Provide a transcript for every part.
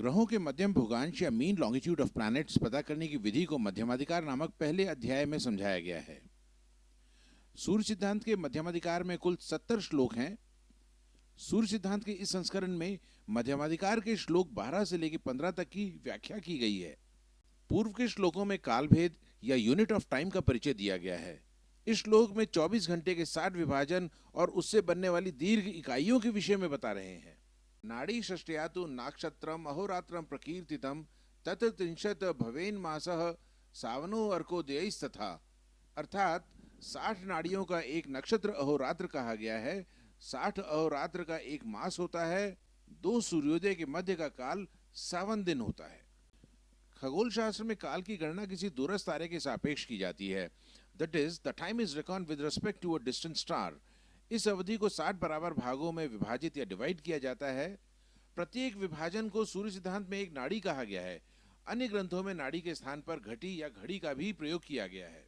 ग्रहों के मध्यम भूगांश या मीन लॉन्गिट्यूड ऑफ प्लैनेट्स पता करने की विधि को मध्यमाधिकार नामक पहले अध्याय में समझाया गया है। सूर्य सिद्धांत के मध्यमाधिकार में कुल 70 श्लोक हैं। सूर्य सिद्धांत के इस संस्करण में मध्यमाधिकार के श्लोक 12 से लेकर 15 तक की व्याख्या की गई है। पूर्व के श्लोकों में कालभेद या यूनिट ऑफ टाइम का परिचय दिया गया है। इस श्लोक में 24 घंटे के 60 विभाजन और उससे बनने वाली दीर्घ इकाइयों के विषय में बता रहे हैं। नाड़ी षष्ट्यातु नाक्षत्रम अहोरात्रम प्रकीर्तितम तत्र त्रिंशत भवेन मासः सावनो अर्कोदयस्तथा, अर्थात 60 नाड़ियों का एक नक्षत्र अहोरात्र कहा गया है। 60 अहोरात्र का एक मास होता है। 2 सूर्योदय के मध्य का काल सावन दिन होता है। खगोल शास्त्र में काल की गणना किसी दूरस्थ तारे के सापेक्ष की जाती है। That is the time is record with respect to a distant star. इस अवधि को 60 बराबर भागों में विभाजित या डिवाइड किया जाता है। प्रत्येक विभाजन को सूर्य सिद्धांत में एक नाड़ी कहा गया है। अन्य ग्रंथों में नाड़ी के स्थान पर घटी या घड़ी का भी प्रयोग किया गया है।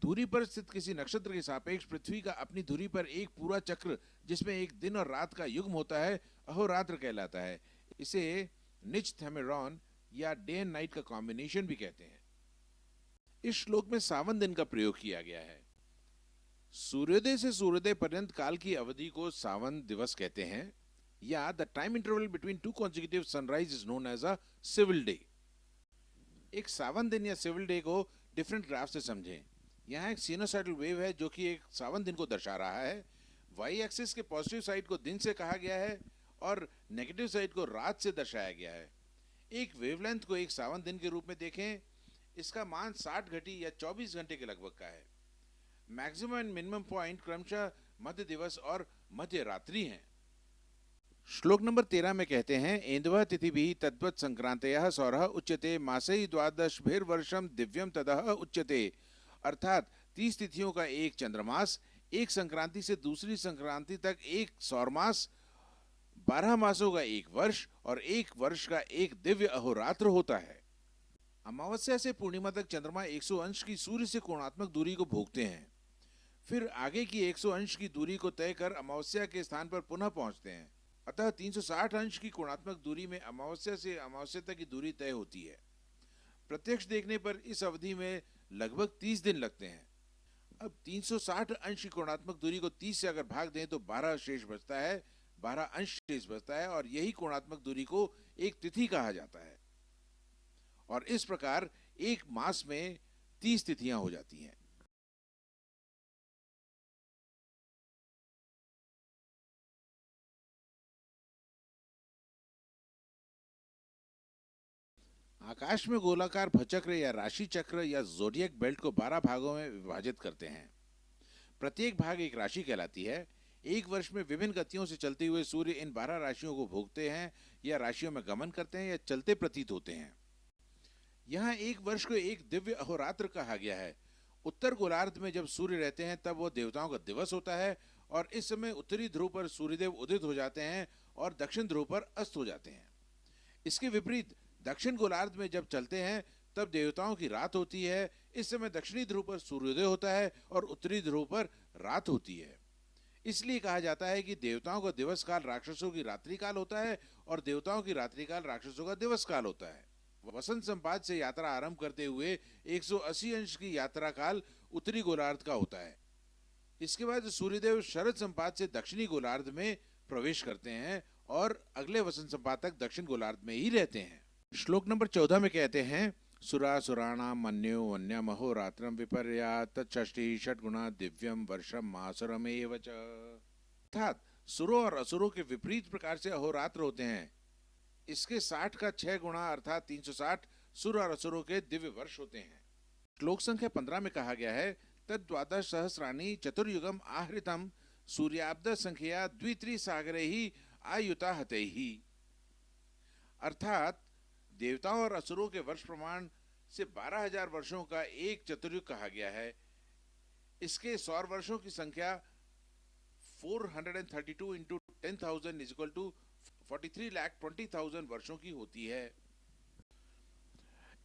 धुरी पर स्थित किसी नक्षत्र के सापेक्ष पृथ्वी का अपनी धुरी पर एक पूरा चक्र, जिसमें एक दिन और रात का युग्म होता है, अहोरात्र कहलाता है। इसे निचथेमेरॉन या डे एंड नाइट का कॉम्बिनेशन भी कहते हैं। इस श्लोक में सावन दिन का प्रयोग किया गया है। सूर्योदय से सूर्योदय पर्यंत काल की अवधि को सावन दिवस कहते हैं, या the time interval between 2 consecutive sunrise is known as a civil day. एक सावन दिन या सिविल डे को डिफरेंट ग्राफ से समझें। यहाँ एक सिनोसाइडल वेव है जो कि एक सावन दिन को दर्शा रहा है। वाई एक्सिस के पॉजिटिव साइड को दिन से कहा गया है और नेगेटिव साइड को रात से दर्शाया गया है। एक वेवलेंथ को एक सावन दिन के रूप में देखें। इसका मान 60 घटी या 24 घंटे के लगभग का है। मैक्सिमम एंड मिनिमम पॉइंट क्रमशः मध्य दिवस और मध्य रात्रि हैं। श्लोक नंबर 13 में कहते हैं, एंदव तिथि भी तद्वत् संक्रांतयः सौरः उच्यते मासै द्वादशभिर्वर्षम दिव्यम तदः उच्यते, अर्थात 30 तिथियों का एक चंद्रमास, एक संक्रांति से दूसरी संक्रांति तक एक सौरमास, 12 मासों का एक वर्ष और एक वर्ष का एक दिव्य अहोरात्र होता है। अमावस्या से पूर्णिमा तक चंद्रमा 100 अंश की सूर्य से कोणात्मक दूरी को भोगते हैं। फिर आगे की 100 अंश की दूरी को तय कर अमावस्या के स्थान पर पुनः पहुंचते हैं। अतः 360 अंश की कोणात्मक दूरी में अमावस्या से अमावस्या तक की दूरी तय होती है। प्रत्यक्ष देखने पर इस अवधि में लगभग 30 दिन लगते हैं। अब 360 अंश की कोणात्मक दूरी को 30 से अगर भाग दें तो 12 शेष बचता है, 12 अंश शेष बचता है, और यही कोणात्मक दूरी को एक तिथि कहा जाता है। और इस प्रकार एक मास में 30 तिथियां हो जाती हैं। आकाश में गोलाकार भचक्र या राशि चक्र या ज़ोडिएक बेल्ट को 12 भागों में विभाजित करते हैं। प्रत्येक भाग एक राशि कहलाती है। एक वर्ष में विभिन्न गतियों से चलते हुए सूर्य इन 12 राशियों को भोगते हैं या राशियों में गमन करते हैं या चलते प्रतीत होते हैं। यहाँ एक वर्ष को एक दिव्य अहोरात्र कहा गया है। उत्तर गोलार्ध में जब सूर्य रहते हैं तब वो देवताओं का दिवस होता है और इस समय उत्तरी ध्रुव पर सूर्यदेव उदित हो जाते हैं और दक्षिण ध्रुव पर अस्त हो जाते हैं। इसके विपरीत दक्षिण गोलार्ध में जब चलते हैं तब देवताओं की रात होती है। इस समय दक्षिणी ध्रुव पर सूर्योदय होता है और उत्तरी ध्रुव पर रात होती है। इसलिए कहा जाता है कि देवताओं का दिवस काल राक्षसों की रात्रि काल होता है और देवताओं की रात्रि काल राक्षसों का दिवस काल होता है। वसंत संपात से यात्रा आरंभ करते हुए 180 अंश की यात्रा काल उत्तरी गोलार्ध का होता है। इसके बाद सूर्यदेव शरद संपात से दक्षिणी गोलार्ध में प्रवेश करते हैं और अगले वसंत संपात तक दक्षिण गोलार्ध में ही रहते हैं। श्लोक नंबर 14 में कहते हैं, सुरासुराणाम मन्यो वन्यम अहोरात्रम विपर्यात तच्छष्टि षट्गुणा दिव्यम वर्षम मासुरमेव च, अर्थात सुरों और असुरों के विपरीत प्रकार से अहोरात्र होते हैं। इसके 60 का 6 गुणा अर्थात 360 सुर और असुरों के दिव्य वर्ष होते हैं। श्लोक संख्या 15 में कहा गया है, तद्वादश सहस्राणि चतुर्युगम आहृतम सूर्याब्द संख्या द्वित्री सागरे ही आयुता हते ही, अर्थात देवताओं और असुरों के वर्ष प्रमाण से 12,000 वर्षों का एक चतुर्युग कहा गया है। इसके सौर वर्षों की संख्या 432 इंटू 10,000 इज इक्वल टू 43,20,000 वर्षों की होती है।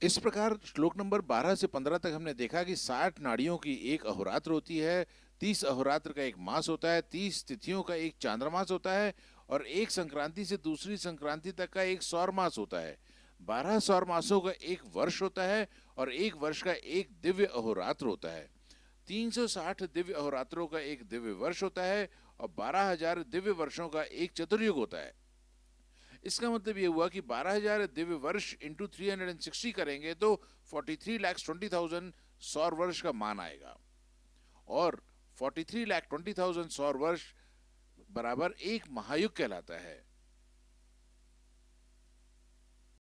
इस प्रकार श्लोक नंबर 12 से 15 तक हमने देखा कि 60 नाड़ियों की एक अहोरात्र होती है, 30 अहोरात्र का एक मास होता है, 30 तिथियों का एक चांद्रमास होता है और एक संक्रांति से दूसरी संक्रांति तक का एक सौर मास होता है। 12 सौर मासों का एक वर्ष होता है और एक वर्ष का एक दिव्य अहोरात्र होता है। 360 दिव्य अहोरात्रों का एक दिव्य वर्ष होता है और 12,000 दिव्य वर्षों का एक चतुर्युग होता है। इसका मतलब ये हुआ कि 12,000 दिव्य वर्ष इंटू 360 करेंगे तो 43,20,000 सौर वर्ष का मान आएगा और 43,20,000 सौर वर्ष बराबर एक महायुग कहलाता है।